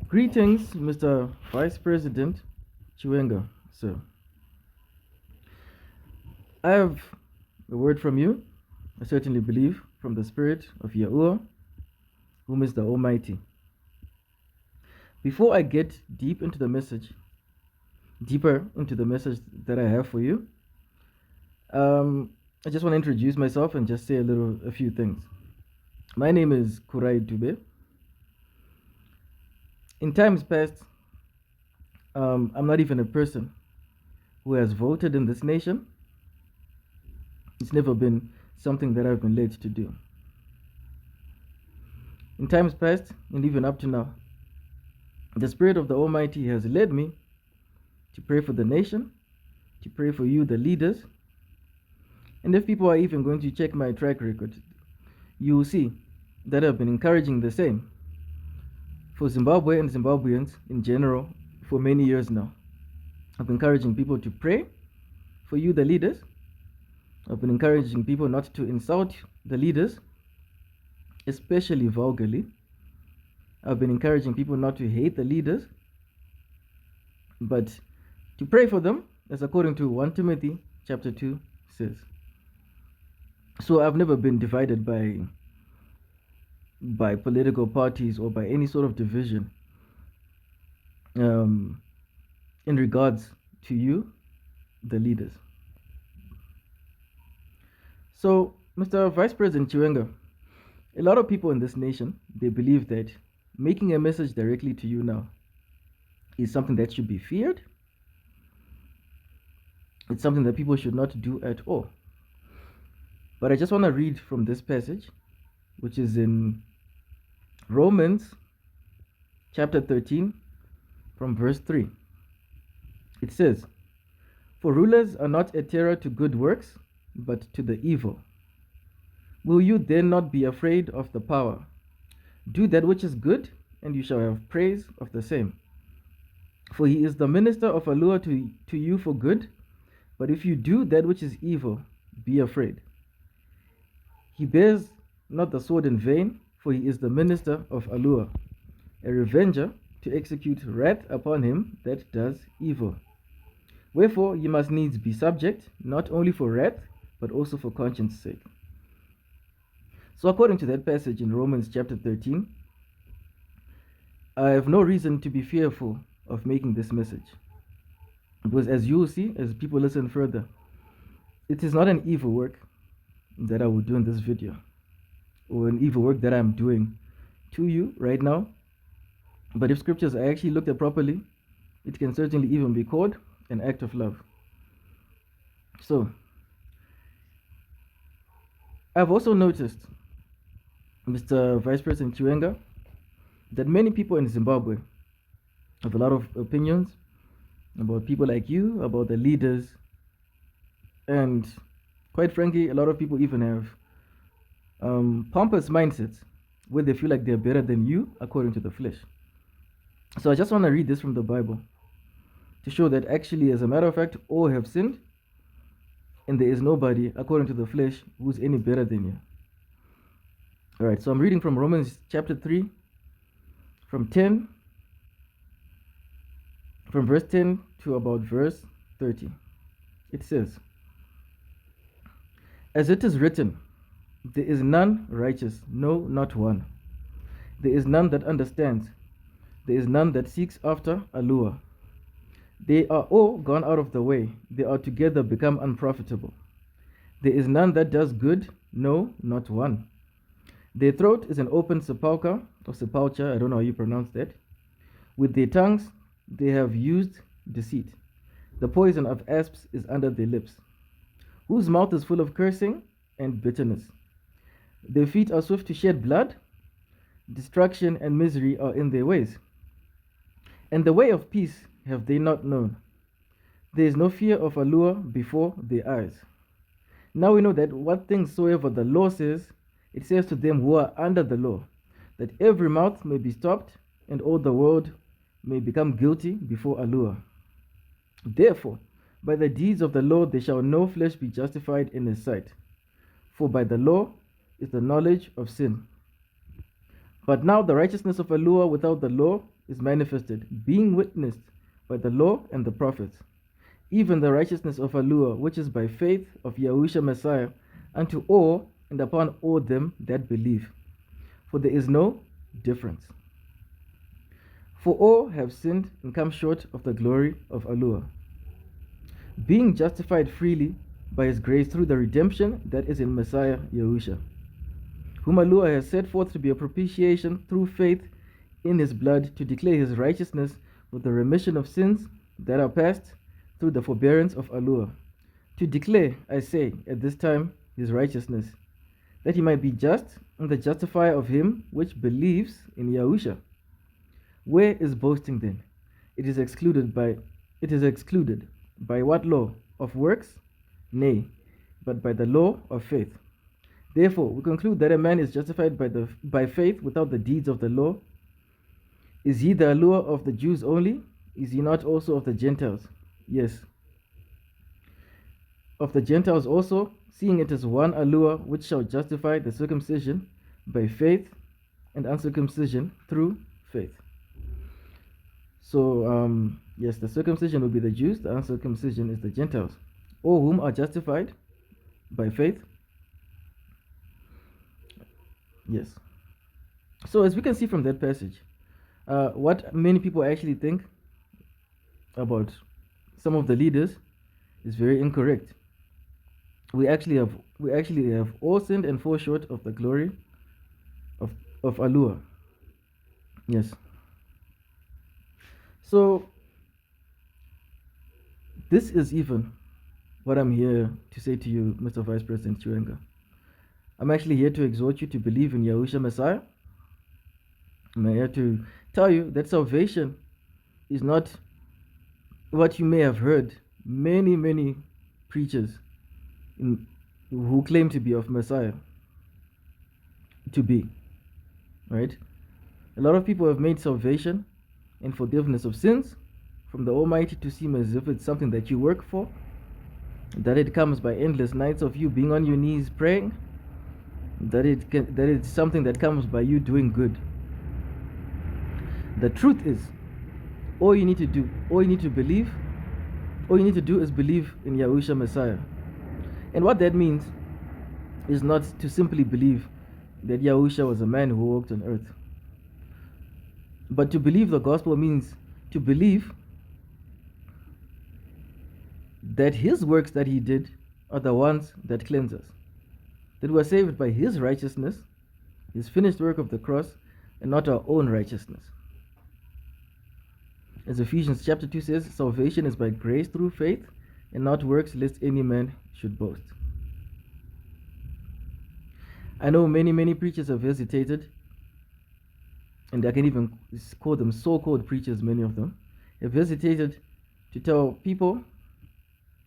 Greetings, Mr. Vice President Chiwenga, sir. I have a word from you. I certainly believe from the Spirit of Yahuwah, whom is the Almighty. Before I get deeper into the message that I have for you, I just want to introduce myself and just say a few things. My name is Kurai Dube. In times past, I'm not even a person who has voted in this nation. It's never been something that I've been led to do. In times past, and even up to now, the Spirit of the Almighty has led me to pray for the nation, to pray for you, the leaders. And if people are even going to check my track record, you will see that I've been encouraging the same for Zimbabwe and Zimbabweans in general for many years now. I've been encouraging people to pray for you, the leaders. I've been encouraging people not to insult the leaders, especially vulgarly. I've been encouraging people not to hate the leaders, but to pray for them, as according to 1 Timothy chapter 2 says. So I've never been divided by political parties or by any sort of division in regards to you, the leaders. So, Mr. Vice President Chiwenga, a lot of people in this nation, they believe that making a message directly to you now is something that should be feared. It's something that people should not do at all. But I just want to read from this passage, which is in Romans chapter 13 from verse 3. It says, "For rulers are not a terror to good works, but to the evil. Will you then not be afraid of the power? Do that which is good, and you shall have praise of the same. For he is the minister of Aluah to you for good, but if you do that which is evil, be afraid. He bears not the sword in vain, for he is the minister of Aluah, a revenger to execute wrath upon him that does evil. Wherefore ye must needs be subject, not only for wrath, but also for conscience sake." So according to that passage in Romans chapter 13, I have no reason to be fearful of making this message. Because as you will see, as people listen further, it is not an evil work that I will do in this video, or an evil work that I'm doing to you right now. But if scriptures are actually looked at properly, it can certainly even be called an act of love. So, I've also noticed, Mr. Vice President Chiwenga, that many people in Zimbabwe have a lot of opinions about people like you, about the leaders, and quite frankly, a lot of people even have pompous mindsets where they feel like they're better than you according to the flesh. So I just want to read this from the Bible to show that actually, as a matter of fact, all have sinned, and there is nobody, according to the flesh, who's any better than you. All right, so I'm reading from Romans chapter 3, from verse 10 to about verse 30. It says, "As it is written, there is none righteous, no, not one. There is none that understands. There is none that seeks after Aluah. They are all gone out of the way. They are together become unprofitable. There is none that does good, no, not one. Their throat is an open sepulchre, or sepulchre, I don't know how you pronounce that. With their tongues they have used deceit. The poison of asps is under their lips, whose mouth is full of cursing and bitterness. Their feet are swift to shed blood. Destruction and misery are in their ways. And the way of peace have they not known. There is no fear of Aluah before their eyes. Now we know that what things soever the law says, it says to them who are under the law, that every mouth may be stopped, and all the world may become guilty before Aluah. Therefore, by the deeds of the law there shall no flesh be justified in his sight. For by the law is the knowledge of sin. But now the righteousness of Aluah without the law is manifested, being witnessed by the law and the prophets, even the righteousness of Aluah, which is by faith of Yahushua Messiah, unto all and upon all them that believe. For there is no difference. For all have sinned and come short of the glory of Aluah, being justified freely by his grace through the redemption that is in Messiah Yahushua, whom Aluah has set forth to be a propitiation through faith in his blood, to declare his righteousness for the remission of sins that are past through the forbearance of Aluah. To declare, I say, at this time his righteousness, that he might be just and the justifier of him which believes in Yahushua. Where is boasting then? It is excluded by what law? Of works? Nay, but by the law of faith. Therefore, we conclude that a man is justified by faith without the deeds of the law. Is he the Aluah of the Jews only? Is he not also of the Gentiles? Yes. Of the Gentiles also, seeing it is one Aluah which shall justify the circumcision by faith and uncircumcision through faith. So, yes, the circumcision will be the Jews, the uncircumcision is the Gentiles, all whom are justified by faith. Yes. So, as we can see from that passage, what many people actually think about some of the leaders is very incorrect. We actually have all sinned and fall short of the glory of Aluah. Yes. So this is even what I'm here to say to you, Mr. Vice President Chiwenga. I'm actually here to exhort you to believe in Yahushua Messiah. I'm here to tell you that salvation is not what you may have heard many preachers who claim to be of Messiah to be, right? A lot of people have made salvation and forgiveness of sins from the Almighty to seem as if it's something that you work for, that it comes by endless nights of you being on your knees praying, that it's something that comes by you doing good. The truth is, all you need to do is believe in Yahushua Messiah. And what that means is not to simply believe that Yahushua was a man who walked on earth. But to believe the gospel means to believe that his works that he did are the ones that cleanse us, that we are saved by his righteousness, his finished work of the cross, and not our own righteousness. As Ephesians chapter 2 says, salvation is by grace through faith, and not works, lest any man should boast. I know many preachers have hesitated, and I can even call them so-called preachers, many of them, have hesitated to tell people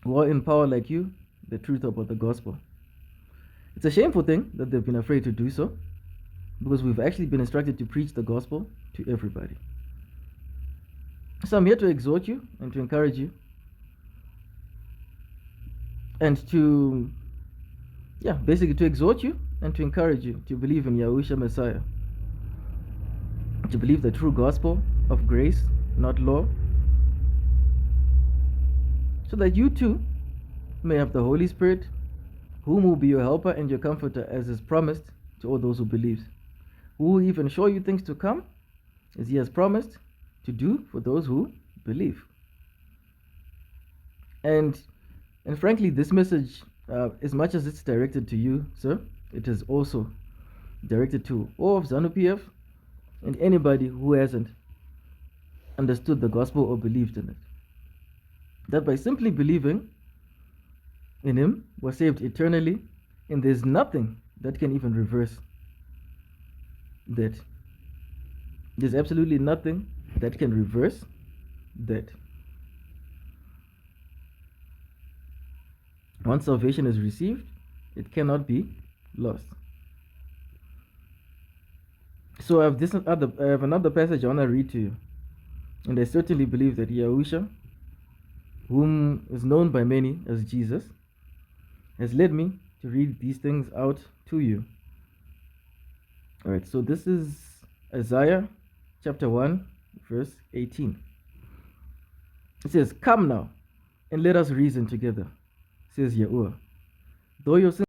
who are in power like you the truth about the gospel. It's a shameful thing that they've been afraid to do so, because we've actually been instructed to preach the gospel to everybody. So I'm here to exhort you and to encourage you, and to exhort you and to encourage you to believe in Yahushua Messiah, to believe the true gospel of grace, not law, so that you too may have the Holy Spirit, whom will be your helper and your comforter, as is promised to all those who believe, who will even show you things to come, as he has promised to do for those who believe. And frankly, this message, as much as it's directed to you, sir, it is also directed to all of ZANU-PF and anybody who hasn't understood the gospel or believed in it. That by simply believing in him, we're saved eternally, and there's nothing that can even reverse that. There's absolutely nothing that can reverse that. Once salvation is received, it cannot be lost. So I have another passage I want to read to you. And I certainly believe that Yahushua, whom is known by many as Jesus, has led me to read these things out to you. Alright, so this is Isaiah chapter 1, verse 18. It says, "Come now, and let us reason together, says Yahuwah. Though your sins